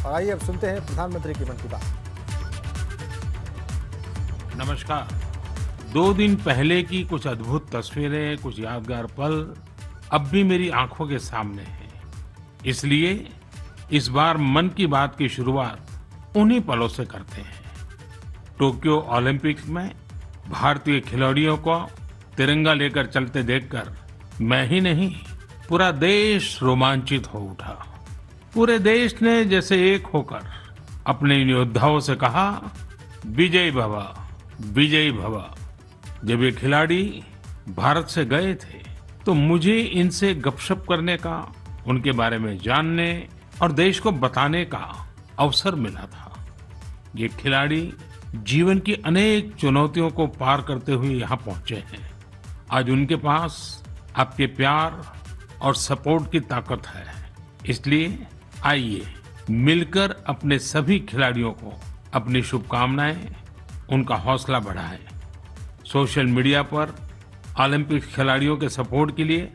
और आइए अब सुनते हैं प्रधानमंत्री की मन की बात। नमस्कार। 2 दिन पहले की कुछ अद्भुत तस्वीरें, कुछ यादगार पल अब भी मेरी आंखों के सामने हैं। इसलिए इस बार मन की बात की शुरुआत उन्हीं पलों से करते हैं। टोक्यो ओलंपिक्स में भारतीय खिलाड़ियों को तिरंगा लेकर चलते देखकर मैं ही नहीं, पूरा देश रोमांचित हो उठा। पूरे देश ने जैसे एक होकर अपने इन योद्धाओं से कहा, विजय भव, विजयी भव। जब ये खिलाड़ी भारत से गए थे तो मुझे इनसे गपशप करने का, उनके बारे में जानने और देश को बताने का अवसर मिला था। ये खिलाड़ी जीवन की अनेक चुनौतियों को पार करते हुए यहाँ पहुंचे हैं। आज उनके पास आपके प्यार और सपोर्ट की ताकत है। इसलिए आइए मिलकर अपने सभी खिलाड़ियों को अपनी शुभकामनाएं, उनका हौसला बढ़ाएं। सोशल मीडिया पर ओलंपिक खिलाड़ियों के सपोर्ट के लिए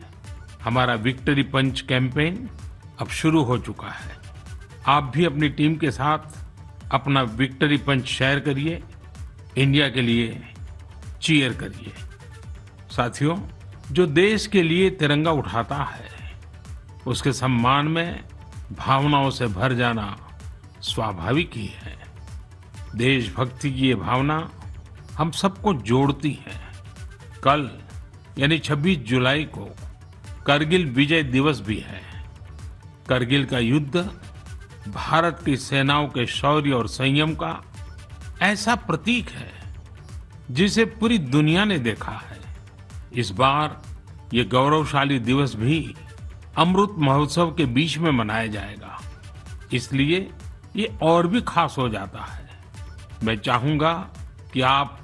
हमारा विक्ट्री पंच कैंपेन अब शुरू हो चुका है। आप भी अपनी टीम के साथ अपना विक्ट्री पंच शेयर करिए, इंडिया के लिए चीयर करिए। साथियों, जो देश के लिए तिरंगा उठाता है उसके सम्मान में भावनाओं से भर जाना स्वाभाविक ही है। देशभक्ति की ये भावना हम सबको जोड़ती है। कल यानी 26 जुलाई को करगिल विजय दिवस भी है। करगिल का युद्ध भारत की सेनाओं के शौर्य और संयम का ऐसा प्रतीक है जिसे पूरी दुनिया ने देखा है। इस बार ये गौरवशाली दिवस भी अमृत महोत्सव के बीच में मनाया जाएगा, इसलिए ये और भी खास हो जाता है। मैं चाहूंगा कि आप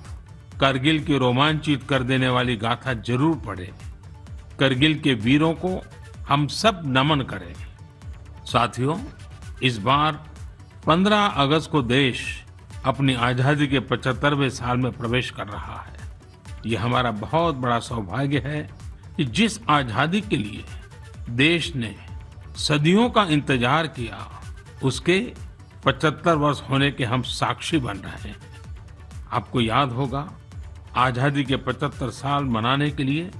करगिल की रोमांचित कर देने वाली गाथा जरूर पढ़ें। करगिल के वीरों को हम सब नमन करें। साथियों, इस बार 15 अगस्त को देश अपनी आजादी के 75वें साल में प्रवेश कर रहा है। ये हमारा बहुत बड़ा सौभाग्य है कि जिस आजादी के लिए देश ने सदियों का इंतजार किया, उसके 75 वर्ष होने के हम साक्षी बन रहे हैं। आपको याद होगा, आजादी के 75 साल मनाने के लिए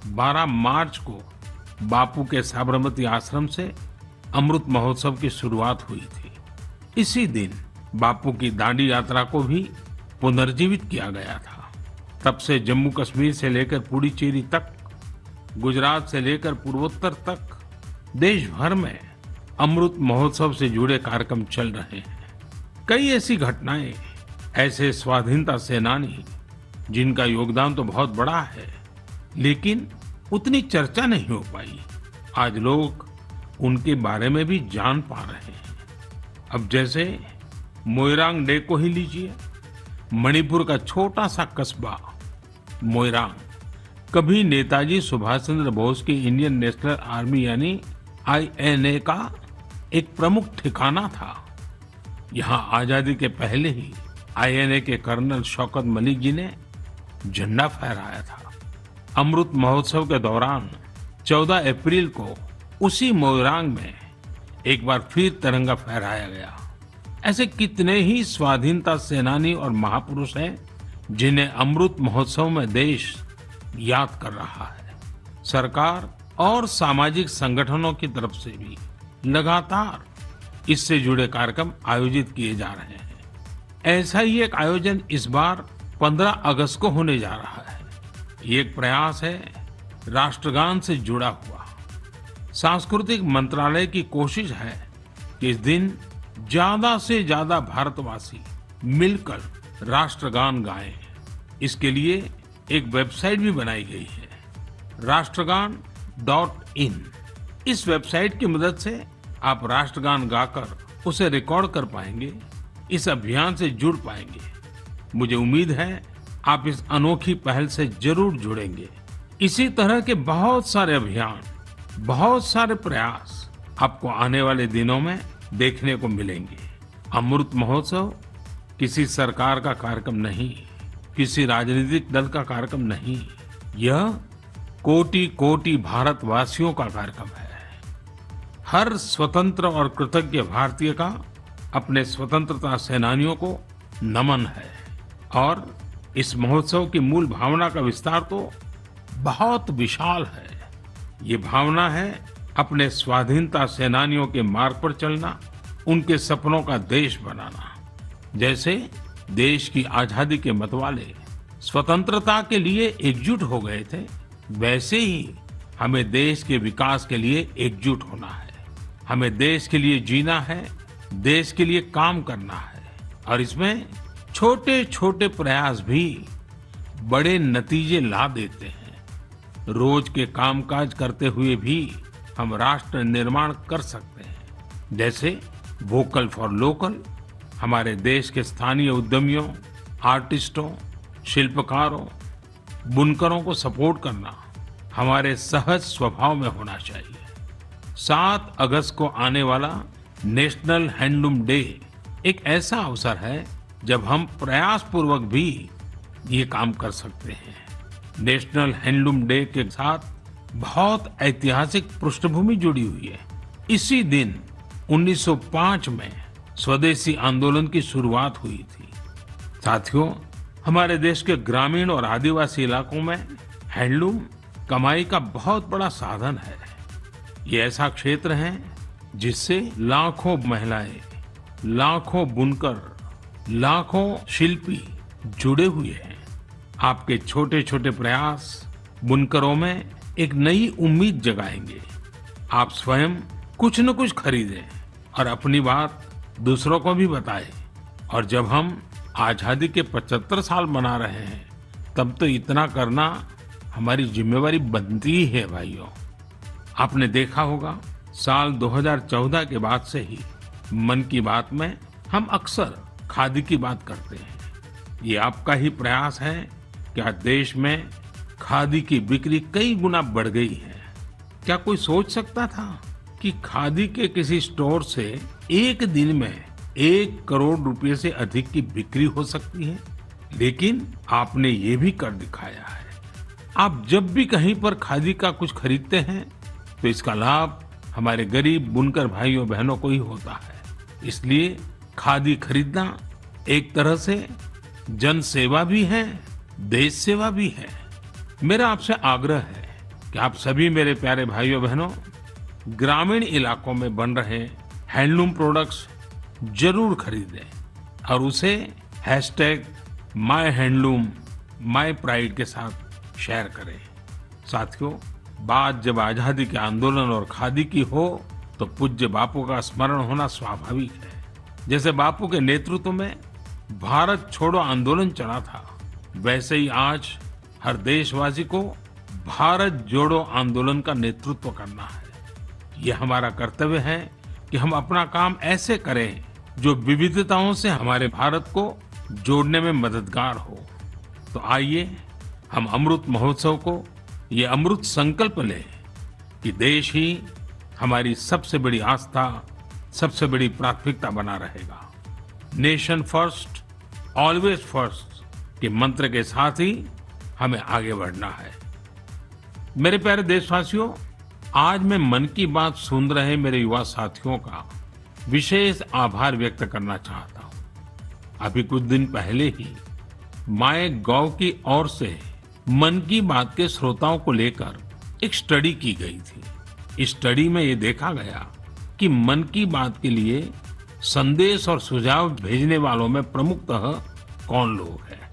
12 मार्च को बापू के साबरमती आश्रम से अमृत महोत्सव की शुरुआत हुई थी। इसी दिन बापू की दांडी यात्रा को भी पुनर्जीवित किया गया था। तब से जम्मू कश्मीर से लेकर पुडुचेरी तक, गुजरात से लेकर पूर्वोत्तर तक देश भर में अमृत महोत्सव से जुड़े कार्यक्रम चल रहे हैं। कई ऐसी घटनाएं, ऐसे स्वाधीनता सेनानी जिनका योगदान तो बहुत बड़ा है लेकिन उतनी चर्चा नहीं हो पाई, आज लोग उनके बारे में भी जान पा रहे हैं। अब जैसे मोइरांग डे को ही लीजिए। मणिपुर का छोटा सा कस्बा मोइरांग कभी नेताजी सुभाष चंद्र बोस की इंडियन नेशनल आर्मी यानी INA का एक प्रमुख ठिकाना था। यहाँ आजादी के पहले ही INA के कर्नल शौकत मलिक जी ने झंडा फहराया था। अमृत महोत्सव के दौरान 14 अप्रैल को उसी मोइरांग में एक बार फिर तिरंगा फहराया गया। ऐसे कितने ही स्वाधीनता सेनानी और महापुरुष हैं जिन्हें अमृत महोत्सव में देश याद कर रहा है। सरकार और सामाजिक संगठनों की तरफ से भी लगातार इससे जुड़े कार्यक्रम आयोजित किए जा रहे हैं। ऐसा ही एक आयोजन इस बार 15 अगस्त को होने जा रहा है। ये एक प्रयास है राष्ट्रगान से जुड़ा हुआ। सांस्कृतिक मंत्रालय की कोशिश है कि इस दिन ज्यादा से ज्यादा भारतवासी मिलकर राष्ट्रगान गाएं। इसके लिए एक वेबसाइट भी बनाई गई है, राष्ट्रगान.in। इस वेबसाइट की मदद से आप राष्ट्रगान गाकर उसे रिकॉर्ड कर पाएंगे, इस अभियान से जुड़ पाएंगे। मुझे उम्मीद है आप इस अनोखी पहल से जरूर जुड़ेंगे। इसी तरह के बहुत सारे अभियान, बहुत सारे प्रयास आपको आने वाले दिनों में देखने को मिलेंगे। अमृत महोत्सव किसी सरकार का कार्यक्रम नहीं, किसी राजनीतिक दल का कार्यक्रम नहीं, यह कोटि कोटि भारतवासियों का कार्यक्रम है। हर स्वतंत्र और कृतज्ञ भारतीय का अपने स्वतंत्रता सेनानियों को नमन है। और इस महोत्सव की मूल भावना का विस्तार तो बहुत विशाल है। ये भावना है अपने स्वाधीनता सेनानियों के मार्ग पर चलना, उनके सपनों का देश बनाना। जैसे देश की आजादी के मतवाले स्वतंत्रता के लिए एकजुट हो गए थे, वैसे ही हमें देश के विकास के लिए एकजुट होना है। हमें देश के लिए जीना है, देश के लिए काम करना है। और इसमें छोटे छोटे प्रयास भी बड़े नतीजे ला देते हैं। रोज के कामकाज करते हुए भी हम राष्ट्र निर्माण कर सकते हैं। जैसे वोकल फॉर लोकल, हमारे देश के स्थानीय उद्यमियों, आर्टिस्टों, शिल्पकारों, बुनकरों को सपोर्ट करना हमारे सहज स्वभाव में होना चाहिए। 7 अगस्त को आने वाला नेशनल हैंडलूम डे एक ऐसा अवसर है जब हम प्रयास पूर्वक भी ये काम कर सकते हैं। नेशनल हैंडलूम डे के साथ बहुत ऐतिहासिक पृष्ठभूमि जुड़ी हुई है। इसी दिन 1905 में स्वदेशी आंदोलन की शुरुआत हुई थी। साथियों, हमारे देश के ग्रामीण और आदिवासी इलाकों में हैंडलूम कमाई का बहुत बड़ा साधन है। ये ऐसा क्षेत्र है जिससे लाखों महिलाएं, लाखों बुनकर, लाखों शिल्पी जुड़े हुए हैं। आपके छोटे छोटे प्रयास बुनकरों में एक नई उम्मीद जगाएंगे। आप स्वयं कुछ न कुछ खरीदें और अपनी बात दूसरों को भी बताएं। और जब हम आजादी के 75 साल मना रहे हैं, तब तो इतना करना हमारी जिम्मेवारी बनती ही है भाइयों। आपने देखा होगा, साल 2014 के बाद से ही मन की बात में हम अक्सर खादी की बात करते हैं। ये आपका ही प्रयास है कि आज देश में खादी की बिक्री कई गुना बढ़ गई है। क्या कोई सोच सकता था कि खादी के किसी स्टोर से एक दिन में 1 करोड़ रुपए से अधिक की बिक्री हो सकती है? लेकिन आपने ये भी कर दिखाया है। आप जब भी कहीं पर खादी का कुछ खरीदते हैं तो इसका लाभ हमारे गरीब बुनकर भाइयों बहनों को ही होता है। इसलिए खादी खरीदना एक तरह से जन सेवा भी है, देश सेवा भी है। मेरा आपसे आग्रह है कि आप सभी मेरे प्यारे भाइयों बहनों ग्रामीण इलाकों में बन रहे हैंडलूम प्रोडक्ट्स जरूर खरीदें और उसे #myhandloom mypride के साथ शेयर करें। साथियों, बात जब आजादी के आंदोलन और खादी की हो तो पूज्य बापू का स्मरण होना स्वाभाविक है। जैसे बापू के नेतृत्व में भारत छोड़ो आंदोलन चला था, वैसे ही आज हर देशवासी को भारत जोड़ो आंदोलन का नेतृत्व करना है। यह हमारा कर्तव्य है कि हम अपना काम ऐसे करें जो विविधताओं से हमारे भारत को जोड़ने में मददगार हो। तो आइए हम अमृत महोत्सव को ये अमृत संकल्प लें कि देश ही हमारी सबसे बड़ी आस्था, सबसे बड़ी प्राथमिकता बना रहेगा। नेशन फर्स्ट, ऑलवेज फर्स्ट के मंत्र के साथ ही हमें आगे बढ़ना है। मेरे प्यारे देशवासियों, आज मैं मन की बात सुन रहे मेरे युवा साथियों का विशेष आभार व्यक्त करना चाहता हूं। अभी कुछ दिन पहले ही माय.गॉव की ओर से मन की बात के श्रोताओं को लेकर एक स्टडी की गई थी। इस स्टडी में ये देखा गया कि मन की बात के लिए संदेश और सुझाव भेजने वालों में प्रमुखतः कौन लोग हैं।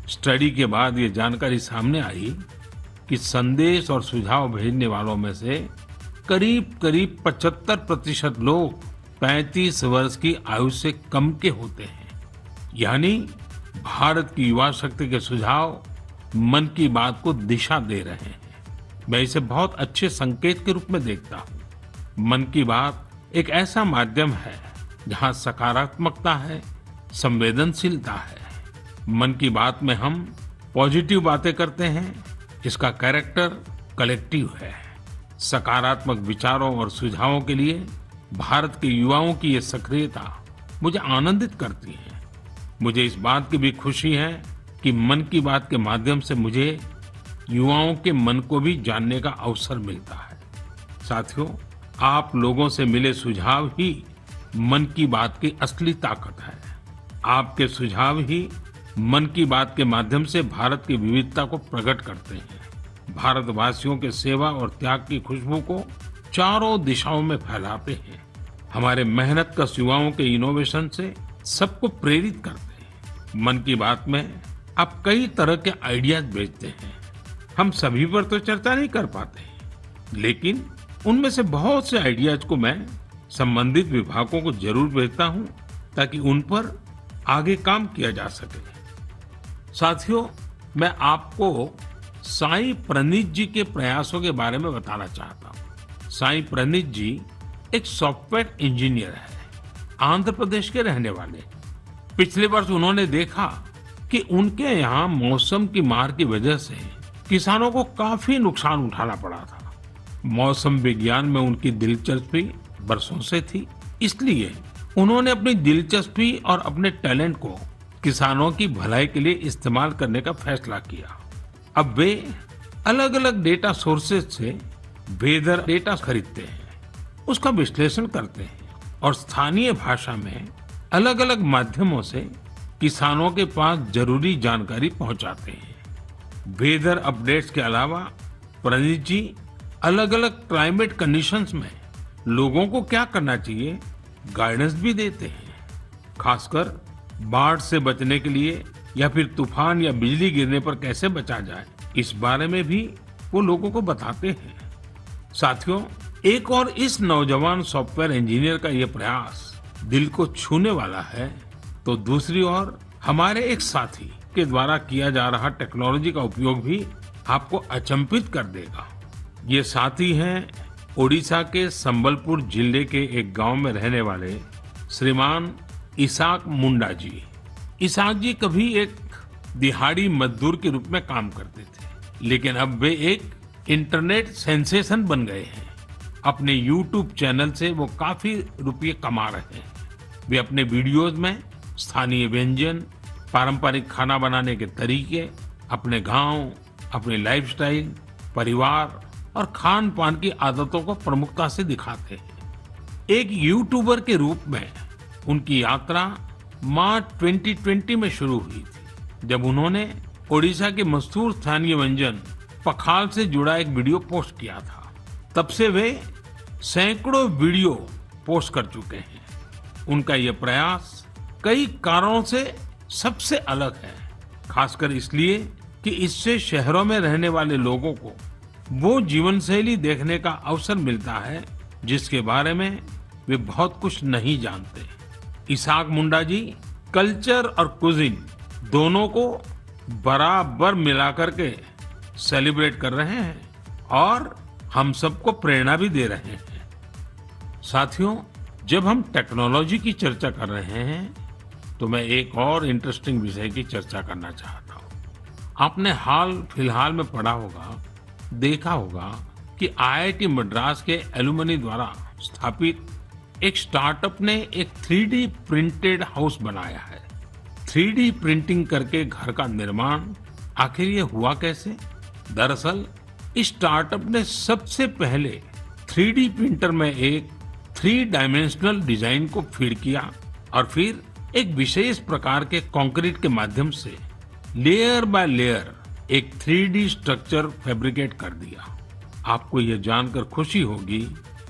स्टडी के बाद ये जानकारी सामने आई कि संदेश और सुझाव भेजने वालों में से करीब करीब 75% लोग 35 वर्ष की आयु से कम के होते हैं। यानी भारत की युवा शक्ति के सुझाव मन की बात को दिशा दे रहे हैं। मैं इसे बहुत अच्छे संकेत के रूप में देखता हूँ। मन की बात एक ऐसा माध्यम है जहाँ सकारात्मकता है, संवेदनशीलता है। मन की बात में हम पॉजिटिव बातें करते हैं। इसका कैरेक्टर कलेक्टिव है। सकारात्मक विचारों और सुझावों के लिए भारत के युवाओं की ये सक्रियता मुझे आनंदित करती है। मुझे इस बात की भी खुशी है कि मन की बात के माध्यम से मुझे युवाओं के मन को भी जानने का अवसर मिलता है। साथियों, आप लोगों से मिले सुझाव ही मन की बात की असली ताकत है। आपके सुझाव ही मन की बात के माध्यम से भारत की विविधता को प्रकट करते हैं, भारतवासियों के सेवा और त्याग की खुशबू को चारों दिशाओं में फैलाते हैं, हमारे मेहनत का युवाओं के इनोवेशन से सबको प्रेरित करते हैं। मन की बात में आप कई तरह के आइडियाज भेजते हैं। हम सभी पर तो चर्चा नहीं कर पाते, लेकिन उनमें से बहुत से आइडियाज को मैं संबंधित विभागों को जरूर भेजता हूं ताकि उन पर आगे काम किया जा सके। साथियों, मैं आपको साईं प्रणीत जी के प्रयासों के बारे में बताना चाहता हूं। साईं प्रणीत जी एक सॉफ्टवेयर इंजीनियर है, आंध्र प्रदेश के रहने वाले। पिछले वर्ष उन्होंने देखा कि उनके यहाँ मौसम की मार की वजह से किसानों को काफी नुकसान उठाना पड़ा था। मौसम विज्ञान में उनकी दिलचस्पी बरसों से थी, इसलिए उन्होंने अपनी दिलचस्पी और अपने टैलेंट को किसानों की भलाई के लिए इस्तेमाल करने का फैसला किया। अब वे अलग अलग डेटा सोर्सेज से वेदर डेटा खरीदते हैं, उसका विश्लेषण करते हैं और स्थानीय भाषा में अलग अलग माध्यमों से किसानों के पास जरूरी जानकारी पहुंचाते हैं। वेदर अपडेट्स के अलावा प्रणीत जी अलग अलग क्लाइमेट कंडीशंस में लोगों को क्या करना चाहिए गाइडेंस भी देते हैं। खासकर बाढ़ से बचने के लिए या फिर तूफान या बिजली गिरने पर कैसे बचा जाए, इस बारे में भी वो लोगों को बताते हैं। साथियों, एक और इस नौजवान सॉफ्टवेयर इंजीनियर का ये प्रयास दिल को छूने वाला है, तो दूसरी ओर हमारे एक साथी के द्वारा किया जा रहा टेक्नोलॉजी का उपयोग भी आपको अचंभित कर देगा। ये साथी हैं ओडिशा के संबलपुर जिले के एक गांव में रहने वाले श्रीमान इसाक मुंडा जी। इसाक जी कभी एक दिहाड़ी मजदूर के रूप में काम करते थे, लेकिन अब वे एक इंटरनेट सेंसेशन बन गए हैं। अपने YouTube चैनल से वो काफी रुपये कमा रहे हैं। वे अपने वीडियोस में स्थानीय व्यंजन, पारंपरिक खाना बनाने के तरीके, अपने गांव, अपनी लाइफस्टाइल, परिवार और खान पान की आदतों को प्रमुखता से दिखाते हैं। एक यूट्यूबर के रूप में उनकी यात्रा मार्च 2020 में शुरू हुई थी, जब उन्होंने ओडिशा के मशहूर स्थानीय व्यंजन पखाल से जुड़ा एक वीडियो पोस्ट किया था। तब से वे सैकड़ों वीडियो पोस्ट कर चुके हैं। उनका ये प्रयास कई कारणों से सबसे अलग है, खासकर इसलिए कि इससे शहरों में रहने वाले लोगों को वो जीवन शैली देखने का अवसर मिलता है जिसके बारे में वे बहुत कुछ नहीं जानते। इसाक मुंडा जी कल्चर और कुजिन दोनों को बराबर मिलाकर के सेलिब्रेट कर रहे हैं और हम सबको प्रेरणा भी दे रहे हैं। साथियों, जब हम टेक्नोलॉजी की चर्चा कर रहे हैं तो मैं एक और इंटरेस्टिंग विषय की चर्चा करना चाहता हूँ। आपने हाल फिलहाल में पढ़ा होगा, देखा होगा कि IIT मद्रास के एलुमनी द्वारा स्थापित एक स्टार्टअप ने एक 3D प्रिंटेड हाउस बनाया है। 3D प्रिंटिंग करके घर का निर्माण आखिर ये हुआ कैसे? दरअसल इस स्टार्टअप ने सबसे पहले 3D प्रिंटर में एक 3 डायमेंशनल डिजाइन को फीड किया और फिर एक विशेष प्रकार के कंक्रीट के माध्यम से लेयर बाय लेयर एक 3D स्ट्रक्चर फैब्रिकेट कर दिया। आपको यह जानकर खुशी होगी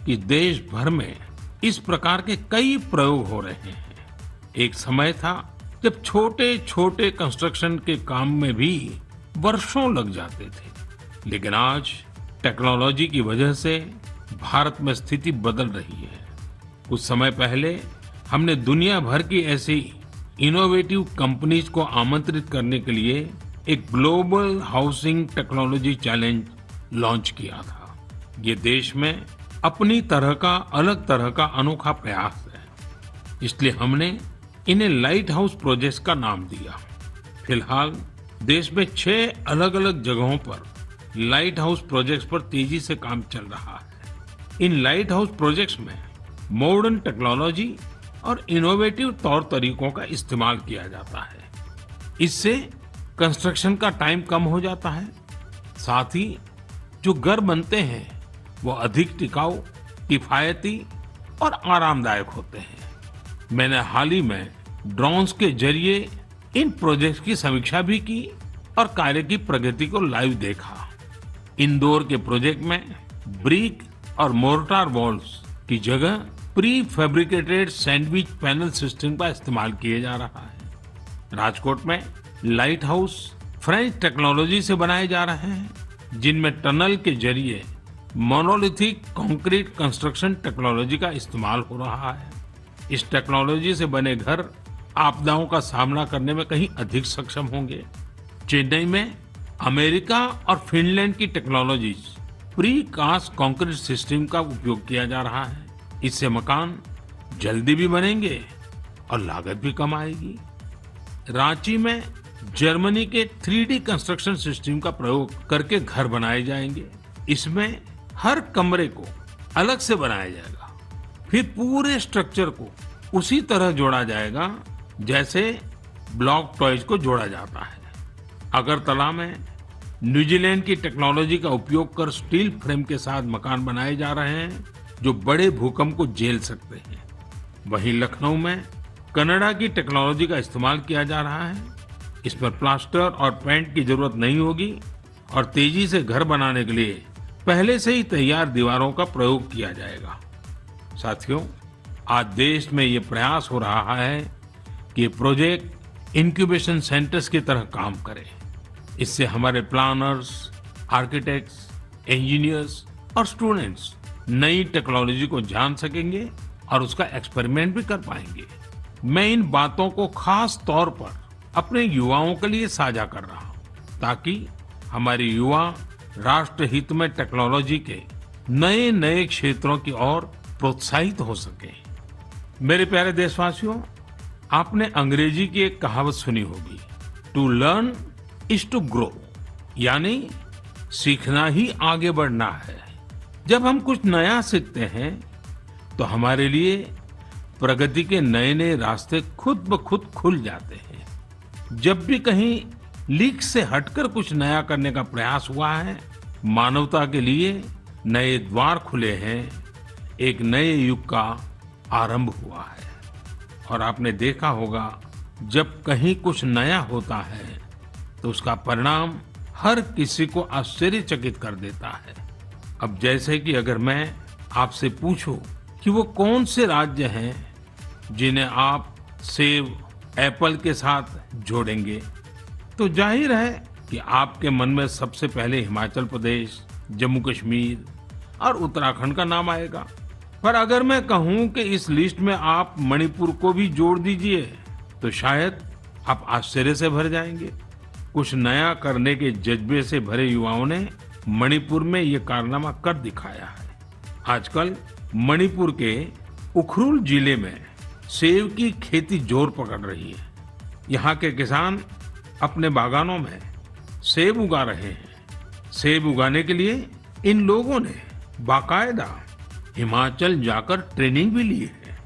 कि देश भर में इस प्रकार के कई प्रयोग हो रहे हैं। एक समय था जब छोटे छोटे कंस्ट्रक्शन के काम में भी वर्षों लग जाते थे, लेकिन आज टेक्नोलॉजी की वजह से भारत में स्थिति बदल रही है। कुछ समय पहले हमने दुनिया भर की ऐसी इनोवेटिव कंपनीज को आमंत्रित करने के लिए एक global housing technology challenge launch किया था। ये देश में अपनी तरह का अलग तरह का अनोखा प्रयास है, इसलिए हमने इन्हें लाइट हाउस प्रोजेक्ट्स का नाम दिया। फिलहाल देश में 6 अलग अलग जगहों पर लाइट हाउस प्रोजेक्ट्स पर तेजी से काम चल रहा है। इन लाइट हाउस प्रोजेक्ट्स में मॉडर्न टेक्नोलॉजी और इनोवेटिव तौर तरीकों का इस्तेमाल किया जाता है। इससे कंस्ट्रक्शन का टाइम कम हो जाता है, साथ ही जो घर बनते हैं वो अधिक टिकाऊ, किफायती और आरामदायक होते हैं। मैंने हाल ही में ड्रोन्स के जरिए इन प्रोजेक्ट्स की समीक्षा भी की और कार्य की प्रगति को लाइव देखा। इंदौर के प्रोजेक्ट में ब्रिक और मोर्टार वॉल्स की जगह pre fabricated sandwich panel system का इस्तेमाल किया जा रहा है। राजकोट में लाइट हाउस फ्रेंच टेक्नोलॉजी से बनाए जा रहे हैं, जिनमें टनल के जरिए मोनोलिथिक कंक्रीट कंस्ट्रक्शन टेक्नोलॉजी का इस्तेमाल हो रहा है। इस टेक्नोलॉजी से बने घर आपदाओं का सामना करने में कहीं अधिक सक्षम होंगे। चेन्नई में अमेरिका और फिनलैंड की technologies precast concrete system का उपयोग किया जा रहा है। इससे मकान जल्दी भी बनेंगे और लागत भी कम आएगी। रांची में जर्मनी के 3D कंस्ट्रक्शन सिस्टम का प्रयोग करके घर बनाए जाएंगे। इसमें हर कमरे को अलग से बनाया जाएगा, फिर पूरे स्ट्रक्चर को उसी तरह जोड़ा जाएगा जैसे ब्लॉक टॉयज को जोड़ा जाता है। अगरतला में न्यूजीलैंड की टेक्नोलॉजी का उपयोग कर स्टील फ्रेम के साथ मकान बनाए जा रहे हैं जो बड़े भूकंप को झेल सकते हैं। वहीं लखनऊ में कनाडा की टेक्नोलॉजी का इस्तेमाल किया जा रहा है। इसमें प्लास्टर और पेंट की जरूरत नहीं होगी और तेजी से घर बनाने के लिए पहले से ही तैयार दीवारों का प्रयोग किया जाएगा। साथियों, आज देश में ये प्रयास हो रहा है कि ये प्रोजेक्ट इंक्यूबेशन सेंटर्स की तरह काम करे। इससे हमारे प्लानर्स, आर्किटेक्ट्स, इंजीनियर्स और स्टूडेंट्स नई टेक्नोलॉजी को जान सकेंगे और उसका एक्सपेरिमेंट भी कर पाएंगे। मैं इन बातों को खास तौर पर अपने युवाओं के लिए साझा कर रहा हूं ताकि हमारे युवा राष्ट्र हित में टेक्नोलॉजी के नए नए क्षेत्रों की ओर प्रोत्साहित हो सके। मेरे प्यारे देशवासियों, आपने अंग्रेजी की एक कहावत सुनी होगी, to learn is to grow, यानी सीखना ही आगे बढ़ना है। जब हम कुछ नया सीखते हैं तो हमारे लिए प्रगति के नए नए रास्ते खुद ब खुद खुल जाते हैं। जब भी कहीं लीक से हटकर कुछ नया करने का प्रयास हुआ है, मानवता के लिए नए द्वार खुले हैं, एक नए युग का आरंभ हुआ है। और आपने देखा होगा, जब कहीं कुछ नया होता है तो उसका परिणाम हर किसी को आश्चर्यचकित कर देता है। अब जैसे कि अगर मैं आपसे पूछूं कि वो कौन से राज्य हैं जिन्हें आप सेब, एप्पल के साथ जोड़ेंगे, तो जाहिर है कि आपके मन में सबसे पहले हिमाचल प्रदेश, जम्मू कश्मीर और उत्तराखंड का नाम आएगा। पर अगर मैं कहूं कि इस लिस्ट में आप मणिपुर को भी जोड़ दीजिए तो शायद आप आश्चर्य से भर जाएंगे। कुछ नया करने के जज्बे से भरे युवाओं ने मणिपुर में ये कारनामा कर दिखाया है। आजकल मणिपुर के उखरुल जिले में सेब की खेती जोर पकड़ रही है। यहाँ के किसान अपने बागानों में सेब उगा रहे हैं। सेब उगाने के लिए इन लोगों ने बाकायदा हिमाचल जाकर ट्रेनिंग भी ली है।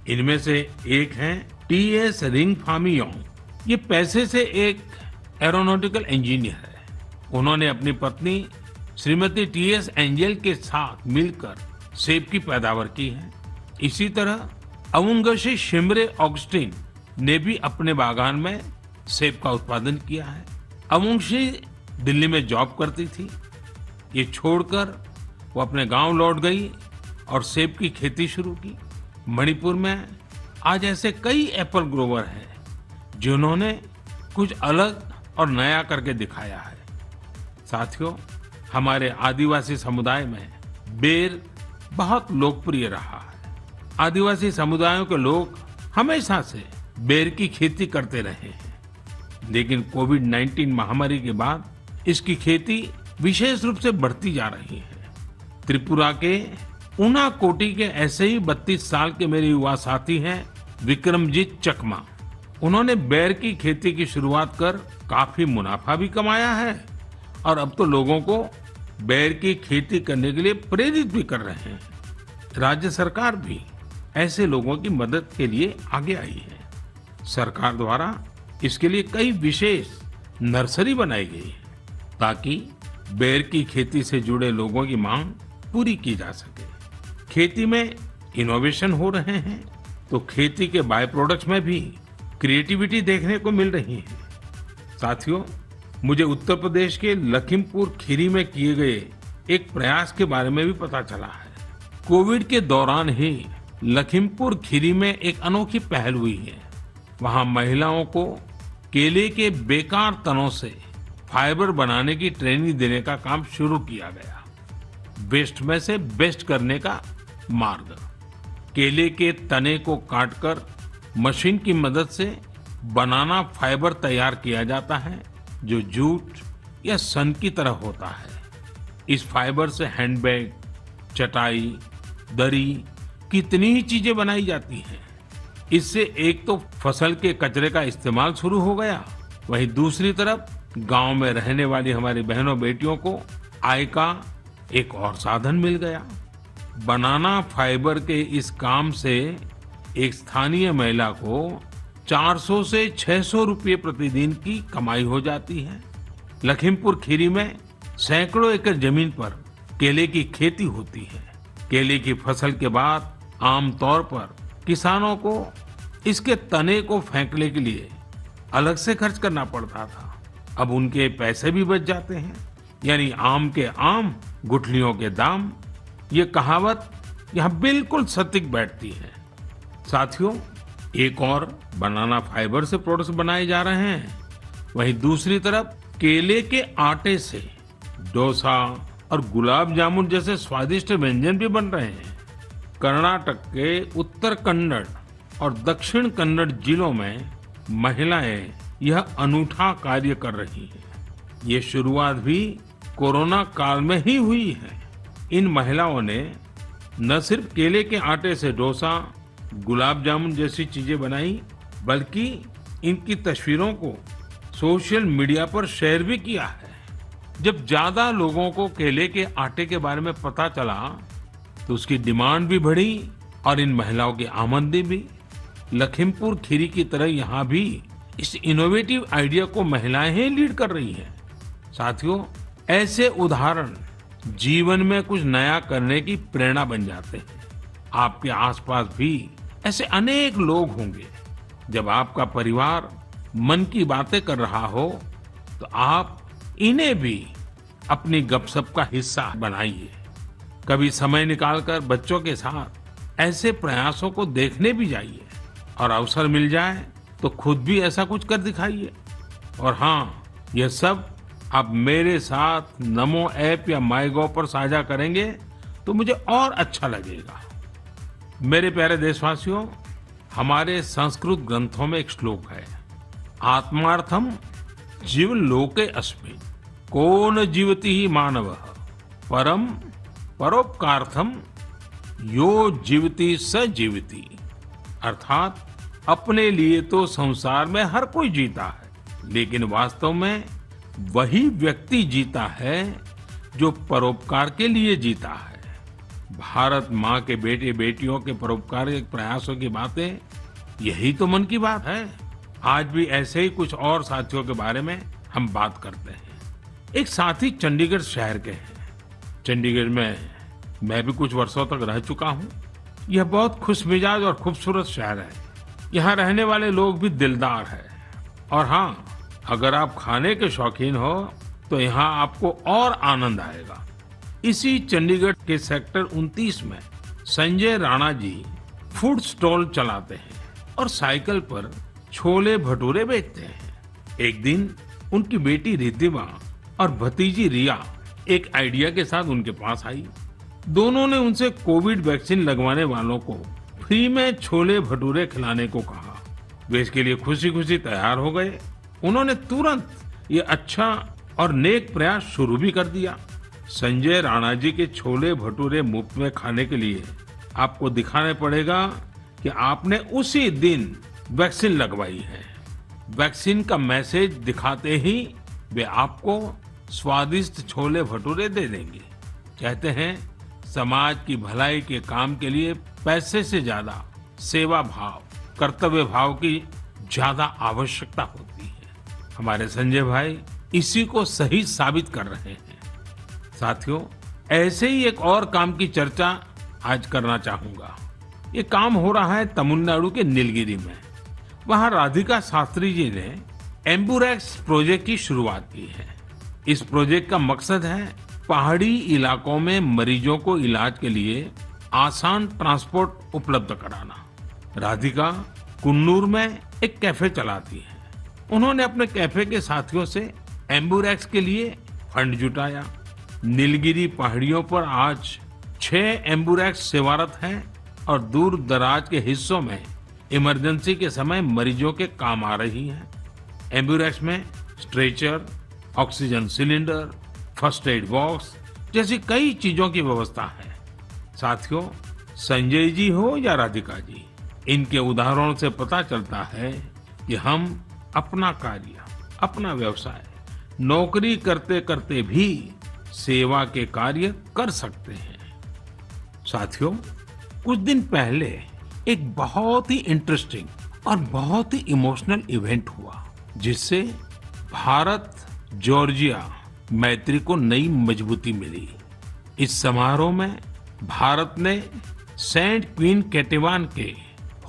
इनमें से एक हैं टीएस रिंगफामीयोंग। ये पैसे से एक एरोनॉटिकल इंजीनियर है। उन्होंने अपनी पत्नी श्रीमती टीएस एंजल के साथ मिलकर सेब की पैदावार की है। इसी तरह अवुंगशी शिमरे ऑगस्टिन ने भी अपने बागान में सेब का उत्पादन किया है। अवुंगशी दिल्ली में जॉब करती थी। ये छोड़कर वो अपने गांव लौट गई और सेब की खेती शुरू की। मणिपुर में आज ऐसे कई एप्पल ग्रोवर हैं जिन्होंने कुछ अलग और नया करके दिखाया है। साथियों, हमारे आदिवासी समुदाय में बेर बहुत लोकप्रिय रहा है। आदिवासी समुदायों के लोग हमेशा से बेर की खेती करते रहे हैं, लेकिन कोविड-19 महामारी के बाद इसकी खेती विशेष रूप से बढ़ती जा रही है। त्रिपुरा के उनाकोटी के ऐसे ही 32 साल के मेरे युवा साथी हैं विक्रमजीत चकमा। उन्होंने बेर की खेती की शुरुआत कर काफी मुनाफा भी कमाया है और अब तो लोगों को बेर की खेती करने के लिए प्रेरित भी कर रहे हैं। राज्य सरकार भी ऐसे लोगों की मदद के लिए आगे आई है। सरकार द्वारा इसके लिए कई विशेष नर्सरी बनाई गई है ताकि बेर की खेती से जुड़े लोगों की मांग पूरी की जा सके। खेती में इनोवेशन हो रहे हैं तो खेती के बाय प्रोडक्ट्स में भी क्रिएटिविटी देखने को मिल रही है। साथियों, मुझे उत्तर प्रदेश के लखीमपुर खीरी में किए गए एक प्रयास के बारे में भी पता चला है। कोविड के दौरान ही लखीमपुर खीरी में एक अनोखी पहल हुई है। वहां महिलाओं को केले के बेकार तनों से फाइबर बनाने की ट्रेनिंग देने का काम शुरू किया गया। वेस्ट में से बेस्ट करने का मार्ग। केले के तने को काटकर मशीन की मदद से बनाना फाइबर तैयार किया जाता है जो जूट या सन की तरह होता है। इस फाइबर से हैंडबैग, चटाई, दरी, कितनी ही चीजें बनाई जाती हैं। इससे एक तो फसल के कचरे का इस्तेमाल शुरू हो गया, वहीं दूसरी तरफ गांव में रहने वाली हमारी बहनों बेटियों को आय का एक और साधन मिल गया। बनाना फाइबर के इस काम से एक स्थानीय महिला को 400 से 600 रुपये प्रतिदिन की कमाई हो जाती है। लखीमपुर खीरी में सैकड़ों एकड़ जमीन पर केले की खेती होती है। केले की फसल के बाद आमतौर पर किसानों को इसके तने को फेंकने के लिए अलग से खर्च करना पड़ता था। अब उनके पैसे भी बच जाते हैं। यानी आम के आम, गुठलियों के दाम। ये कहावत यहाँ बिल्कुल सटीक बैठती है। साथियों, एक और बनाना फाइबर से प्रोडक्ट्स बनाए जा रहे हैं, वहीं दूसरी तरफ केले के आटे से डोसा और गुलाब जामुन जैसे स्वादिष्ट व्यंजन भी बन रहे हैं। कर्नाटक के उत्तर कन्नड़ और दक्षिण कन्नड़ जिलों में महिलाएं यह अनूठा कार्य कर रही हैं। ये शुरुआत भी कोरोना काल में ही हुई है। इन महिलाओं ने न सिर्फ केले के आटे से डोसा, गुलाब जामुन जैसी चीजें बनाई, बल्कि इनकी तस्वीरों को सोशल मीडिया पर शेयर भी किया है। जब ज्यादा लोगों को केले के आटे के बारे में पता चला तो उसकी डिमांड भी बढ़ी और इन महिलाओं की आमदनी भी। लखीमपुर खीरी की तरह यहाँ भी इस इनोवेटिव आइडिया को महिलाएं ही लीड कर रही हैं। साथियों, ऐसे उदाहरण जीवन में कुछ नया करने की प्रेरणा बन जाते हैं। आपके आसपास भी ऐसे अनेक लोग होंगे। जब आपका परिवार मन की बातें कर रहा हो तो आप इन्हें भी अपनी गपशप का हिस्सा बनाइए। कभी समय निकालकर बच्चों के साथ ऐसे प्रयासों को देखने भी जाइए और अवसर मिल जाए तो खुद भी ऐसा कुछ कर दिखाइए। और हाँ, यह सब आप मेरे साथ नमो ऐप या माईगॉव पर साझा करेंगे तो मुझे और अच्छा लगेगा। मेरे प्यारे देशवासियों, हमारे संस्कृत ग्रंथों में एक श्लोक है, आत्मार्थम जीवलोके अस्मिन् को न जीवति ही मानवः परम परोपकार्थम यो जीवति स जीवति। अर्थात अपने लिए तो संसार में हर कोई जीता है, लेकिन वास्तव में वही व्यक्ति जीता है जो परोपकार के लिए जीता है। भारत माँ के बेटे बेटियों के परोपकारिक प्रयासों की बातें, यही तो मन की बात है। आज भी ऐसे ही कुछ और साथियों के बारे में हम बात करते हैं। एक साथी चंडीगढ़ शहर के हैं। चंडीगढ़ में मैं भी कुछ वर्षों तक रह चुका हूँ। यह बहुत खुशमिजाज और खूबसूरत शहर है। यहाँ रहने वाले लोग भी दिलदार हैं। और हाँ, अगर आप खाने के शौकीन हो तो यहाँ आपको और आनंद आएगा। इसी चंडीगढ़ के सेक्टर 29 में संजय राणा जी फूड स्टॉल चलाते हैं और साइकिल पर छोले भटूरे बेचते हैं। एक दिन उनकी बेटी रिद्धिमा और भतीजी रिया एक आइडिया के साथ उनके पास आई। दोनों ने उनसे कोविड वैक्सीन लगवाने वालों को फ्री में छोले भटूरे खिलाने को कहा। वे इसके लिए खुशी खुशी तैयार हो गए। उन्होंने तुरंत ये अच्छा और नेक प्रयास शुरू भी कर दिया। संजय राणा जी के छोले भटूरे मुफ्त में खाने के लिए आपको दिखाने पड़ेगा कि आपने उसी दिन वैक्सीन लगवाई है। वैक्सीन का मैसेज दिखाते ही वे आपको स्वादिष्ट छोले भटूरे दे देंगे। कहते हैं, समाज की भलाई के काम के लिए पैसे से ज्यादा सेवा भाव, कर्तव्य भाव की ज्यादा आवश्यकता होती है। हमारे संजय भाई इसी को सही साबित कर रहे हैं। साथियों, ऐसे ही एक और काम की चर्चा आज करना चाहूंगा। ये काम हो रहा है तमिलनाडु के नीलगिरी में। वहां राधिका शास्त्री जी ने एम्बुरेक्स प्रोजेक्ट की शुरुआत की है। इस प्रोजेक्ट का मकसद है पहाड़ी इलाकों में मरीजों को इलाज के लिए आसान ट्रांसपोर्ट उपलब्ध कराना। राधिका कुन्नूर में एक कैफे चलाती है। उन्होंने अपने कैफे के साथियों से एम्बुरेक्स के लिए फंड जुटाया। नीलगिरी पहाड़ियों पर आज 6 एम्बुरेक्स सेवारत हैं और दूर दराज के हिस्सों में इमरजेंसी के समय मरीजों के काम आ रही हैं। एम्बुरेक्स में stretcher, oxygen cylinder, first aid box जैसी कई चीजों की व्यवस्था है। साथियों, संजय जी हो या राधिका जी, इनके उदाहरणों से पता चलता है कि हम अपना कार्य, अपना व्यवसाय नौकरी करते करते भी सेवा के कार्य कर सकते हैं। साथियों, कुछ दिन पहले एक बहुत ही इंटरेस्टिंग और बहुत ही इमोशनल इवेंट हुआ, जिससे भारत जॉर्जिया मैत्री को नई मजबूती मिली। इस समारोह में भारत ने सेंट क्वीन केटेवान के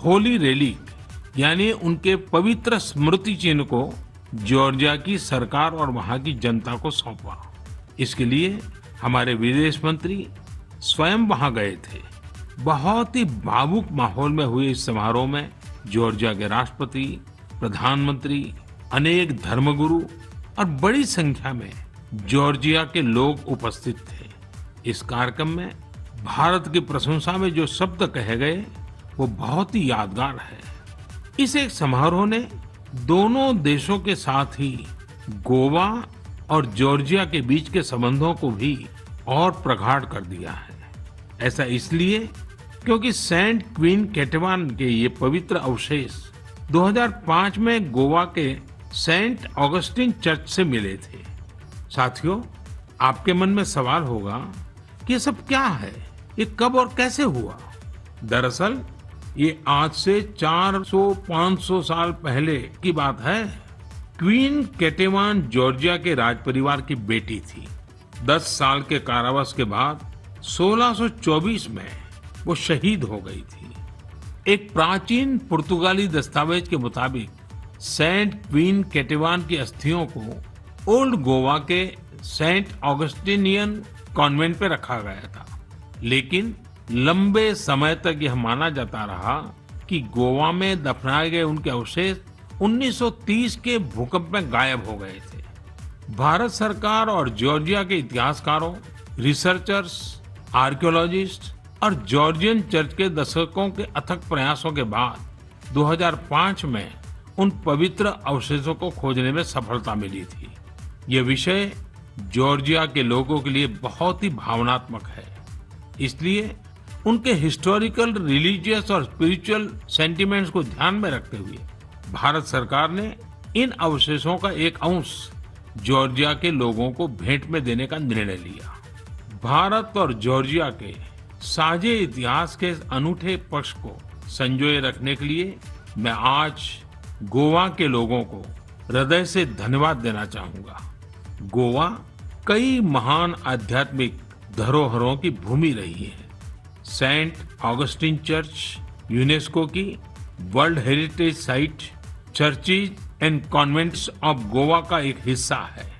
होली रेलिक यानी उनके पवित्र स्मृति चिन्ह को जॉर्जिया की सरकार और वहां की जनता को सौंपा। इसके लिए हमारे विदेश मंत्री स्वयं वहां गए थे। बहुत ही भावुक माहौल में हुए इस समारोह में जॉर्जिया के राष्ट्रपति, प्रधानमंत्री, अनेक धर्मगुरु और बड़ी संख्या में जॉर्जिया के लोग उपस्थित थे। इस कार्यक्रम में भारत की प्रशंसा में जो शब्द कहे गए वो बहुत ही यादगार है। इस एक समारोह ने दोनों देशों के साथ ही गोवा और जॉर्जिया के बीच के संबंधों को भी और प्रगाढ़ कर दिया है। ऐसा इसलिए क्योंकि सेंट क्वीन केटेवान के ये पवित्र अवशेष 2005 में गोवा के सेंट ऑगस्टिन चर्च से मिले थे। साथियों, आपके मन में सवाल होगा कि ये सब क्या है, ये कब और कैसे हुआ? दरअसल ये आज से 400-500 साल पहले की बात है। क्वीन केटेवान जॉर्जिया के राज परिवार की बेटी थी। 10 साल के कारावास के बाद 1624 में वो शहीद हो गई थी। एक प्राचीन पुर्तगाली दस्तावेज के मुताबिक सेंट क्वीन केटेवान की अस्थियों को ओल्ड गोवा के सेंट ऑगस्टिनियन कॉन्वेंट पे रखा गया था, लेकिन लंबे समय तक यह माना जाता रहा कि गोवा में दफनाए गए उनके अवशेष 1930 के भूकंप में गायब हो गए थे। भारत सरकार और जॉर्जिया के इतिहासकारों, रिसर्चर्स, आर्कियोलॉजिस्ट और जॉर्जियन चर्च के दशकों के अथक प्रयासों के बाद 2005 में उन पवित्र अवशेषों को खोजने में सफलता मिली थी। ये विषय जॉर्जिया के लोगों के लिए बहुत ही भावनात्मक है। इसलिए उनके हिस्टोरिकल, रिलीजियस और स्पिरिचुअल सेंटिमेंट्स को ध्यान में रखते हुए भारत सरकार ने इन अवशेषों का एक अंश जॉर्जिया के लोगों को भेंट में देने का निर्णय लिया। भारत और जॉर्जिया के साझे इतिहास के अनूठे पक्ष को संजोए रखने के लिए मैं आज गोवा के लोगों को हृदय से धन्यवाद देना चाहूंगा। गोवा कई महान आध्यात्मिक धरोहरों की भूमि रही है। सेंट ऑगस्टिन चर्च यूनेस्को की world heritage site, churches and convents of Goa का एक हिस्सा है।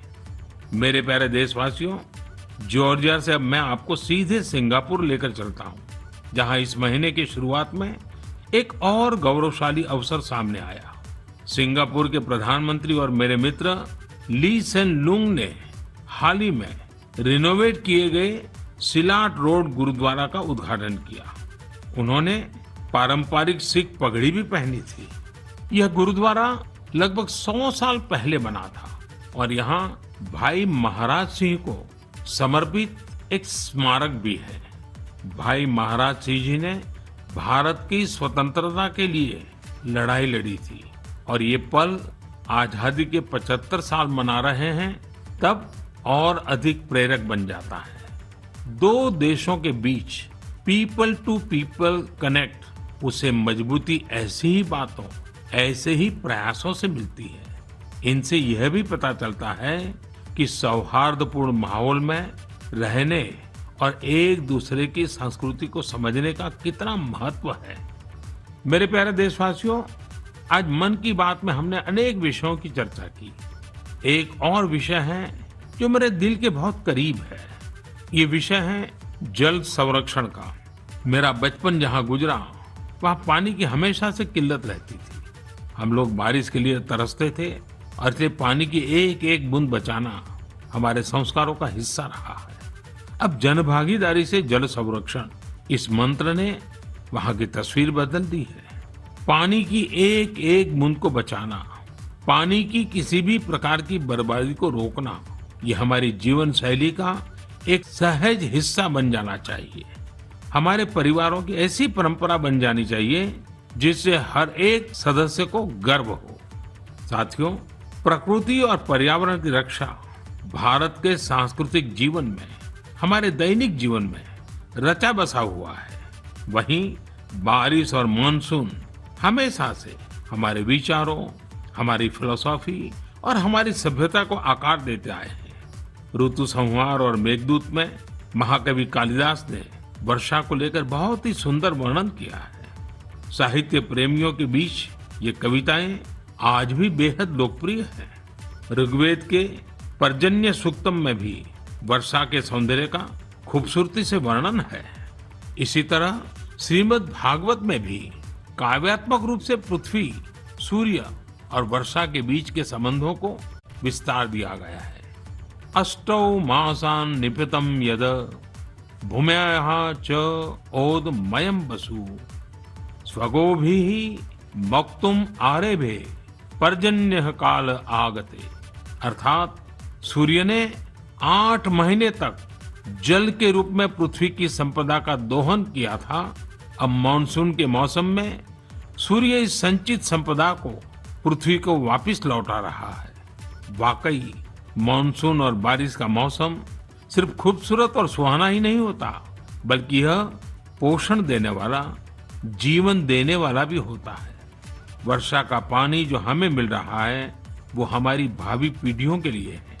मेरे प्यारे देशवासियों, जॉर्जिया से अब मैं आपको सीधे सिंगापुर लेकर चलता हूं, जहां इस महीने की शुरुआत में एक और गौरवशाली अवसर सामने आया। सिंगापुर के प्रधानमंत्री और मेरे मित्र ली सेन लुंग ने हाल ही में रिनोवेट किए गए सिलाट रोड गुरुद्वारा का उद्घाटन किया। उन्होंने पारंपरिक सिख पगड़ी भी पहनी थी। यह गुरुद्वारा लगभग 100 साल पहले बना था और यहाँ भाई महाराज सिंह को समर्पित एक स्मारक भी है। भाई महाराज सिंह जी ने भारत की स्वतंत्रता के लिए लड़ाई लड़ी थी और ये पल आजादी के 75 साल मना रहे हैं तब और अधिक प्रेरक बन जाता है। दो देशों के बीच पीपल टू पीपल कनेक्ट, उसे मजबूती ऐसी ही बातों, ऐसे ही प्रयासों से मिलती है। इनसे यह भी पता चलता है कि सौहार्दपूर्ण माहौल में रहने और एक दूसरे की संस्कृति को समझने का कितना महत्व है। मेरे प्यारे देशवासियों, आज मन की बात में हमने अनेक विषयों की चर्चा की। एक और विषय है जो मेरे दिल के बहुत करीब है। ये विषय है जल संरक्षण का। मेरा बचपन जहाँ गुजरा वहाँ पानी की हमेशा से किल्लत रहती थी। हम लोग बारिश के लिए तरसते थे और इसलिए पानी की एक एक बूंद बचाना हमारे संस्कारों का हिस्सा रहा है। अब जनभागीदारी से जल संरक्षण, इस मंत्र ने वहाँ की तस्वीर बदल दी है। पानी की एक एक बूंद को बचाना, पानी की किसी भी प्रकार की बर्बादी को रोकना, ये हमारी जीवन शैली का एक सहज हिस्सा बन जाना चाहिए। हमारे परिवारों की ऐसी परंपरा बन जानी चाहिए जिससे हर एक सदस्य को गर्व हो। साथियों, प्रकृति और पर्यावरण की रक्षा भारत के सांस्कृतिक जीवन में, हमारे दैनिक जीवन में रचा बसा हुआ है। वहीं बारिश और मानसून हमेशा से हमारे विचारों, हमारी फिलॉसफी और हमारी सभ्यता को आकार देते आए हैं। ऋतु संहार और मेघदूत में महाकवि कालिदास ने वर्षा को लेकर बहुत ही सुंदर वर्णन किया है। साहित्य प्रेमियों के बीच ये कविताएं आज भी बेहद लोकप्रिय हैं। ऋग्वेद के पर्जन्य सूक्तम में भी वर्षा के सौंदर्य का खूबसूरती से वर्णन है। इसी तरह श्रीमद् भागवत में भी काव्यात्मक रूप से पृथ्वी, सूर्य और वर्षा के बीच के संबंधों को विस्तार दिया गया है। अष्टौ मासान् निपतम यद भूम्याः च ओदमयं वसु स्वगोभिः मक्तुम आरेभे पर्जन्य काल आगते। अर्थात सूर्य ने 8 महीने तक जल के रूप में पृथ्वी की संपदा का दोहन किया था। अब मानसून के मौसम में सूर्य इस संचित संपदा को पृथ्वी को वापस लौटा रहा है। वाकई मानसून और बारिश का मौसम सिर्फ खूबसूरत और सुहाना ही नहीं होता, बल्कि यह पोषण देने वाला, जीवन देने वाला भी होता है। वर्षा का पानी जो हमें मिल रहा है वो हमारी भावी पीढ़ियों के लिए है।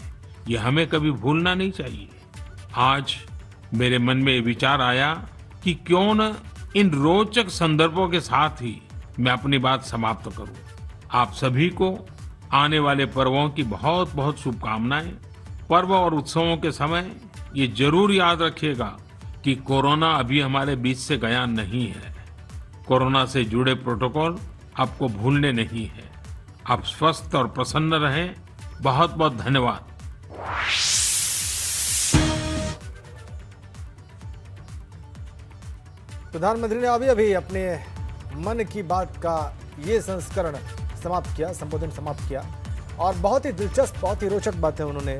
ये हमें कभी भूलना नहीं चाहिए। आज मेरे मन में विचार आया कि क्यों न इन रोचक संदर्भों के साथ ही मैं अपनी बात समाप्त करूं। आप सभी को आने वाले पर्वों की बहुत बहुत शुभकामनाएं। पर्व और उत्सवों के समय ये जरूर याद रखिएगा कि कोरोना अभी हमारे बीच से गया नहीं है। कोरोना से जुड़े प्रोटोकॉल आपको भूलने नहीं है। आप स्वस्थ और प्रसन्न रहें। बहुत बहुत धन्यवाद। प्रधानमंत्री ने अभी अभी अपने मन की बात का ये संस्करण समाप्त किया, संबोधन समाप्त किया और बहुत ही दिलचस्प, बहुत ही रोचक बातें उन्होंने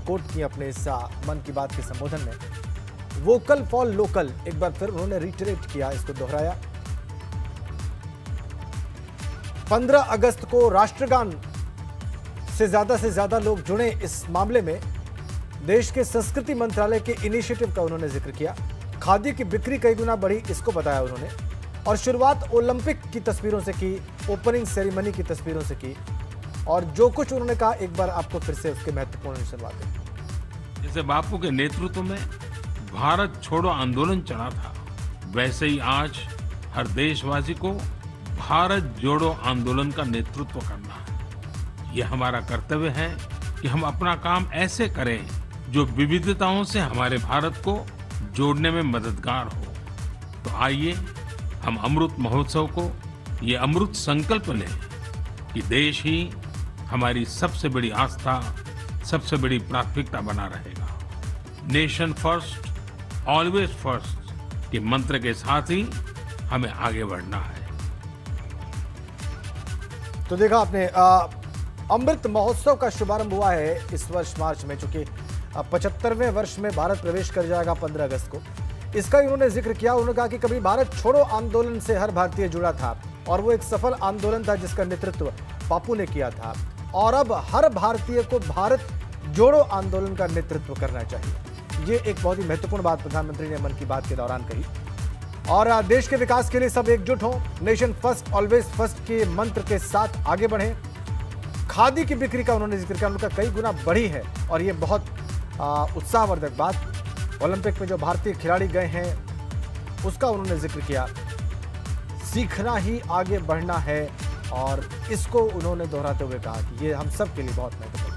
कोट की अपने इस मन की बात के संबोधन में। वोकल फॉर लोकल एक बार फिर उन्होंने रिटरेट किया, इसको दोहराया। 15 अगस्त को राष्ट्रगान से ज्यादा लोग जुड़े। इस मामले में देश के संस्कृति मंत्रालय के इनिशिएटिव का उन्होंने जिक्र किया। खादी की बिक्री कई गुना बढ़ी, इसको बताया उन्होंने। और शुरुआत ओलंपिक की तस्वीरों से की, ओपनिंग सेरेमनी की तस्वीरों से की। और जो कुछ उन्होंने कहा एक बार आपको फिर से उसके महत्वपूर्ण सुनवाते हैं। जैसे बापू के नेतृत्व में भारत छोड़ो आंदोलन चला था, वैसे ही आज हर देशवासी को भारत जोड़ो आंदोलन का नेतृत्व करना है। यह हमारा कर्तव्य है कि हम अपना काम ऐसे करें जो विविधताओं से हमारे भारत को जोड़ने में मददगार हो। तो आइए हम अमृत महोत्सव को ये अमृत संकल्प लें कि देश ही हमारी सबसे बड़ी आस्था, सबसे बड़ी प्राथमिकता बना रहेगा। नेशन फर्स्ट, ऑलवेज फर्स्ट के मंत्र के साथ ही हमें आगे बढ़ना है। तो देखा आपने, अमृत महोत्सव का शुभारंभ हुआ है इस वर्ष मार्च में, चूंकि 75वें वर्ष में भारत प्रवेश कर जाएगा 15 अगस्त को। इसका उन्होंने जिक्र किया। उन्होंने कहा कि कभी भारत छोड़ो आंदोलन से हर भारतीय जुड़ा था और वो एक सफल आंदोलन था जिसका नेतृत्व बापू ने किया था। और अब हर भारतीय को भारत जोड़ो आंदोलन का नेतृत्व करना चाहिए। ये एक बहुत ही महत्वपूर्ण बात प्रधानमंत्री ने मन की बात के दौरान कही। और देश के विकास के लिए सब एकजुट हों, नेशन फर्स्ट ऑलवेज फर्स्ट के मंत्र के साथ आगे बढ़ें। खादी की बिक्री का उन्होंने जिक्र किया, उनका कई गुना बढ़ी है और ये बहुत उत्साहवर्धक बात। ओलंपिक में जो भारतीय खिलाड़ी गए हैं उसका उन्होंने जिक्र किया। सीखना ही आगे बढ़ना है और इसको उन्होंने दोहराते हुए कहा कि ये हम सब के लिए बहुत महत्वपूर्ण है।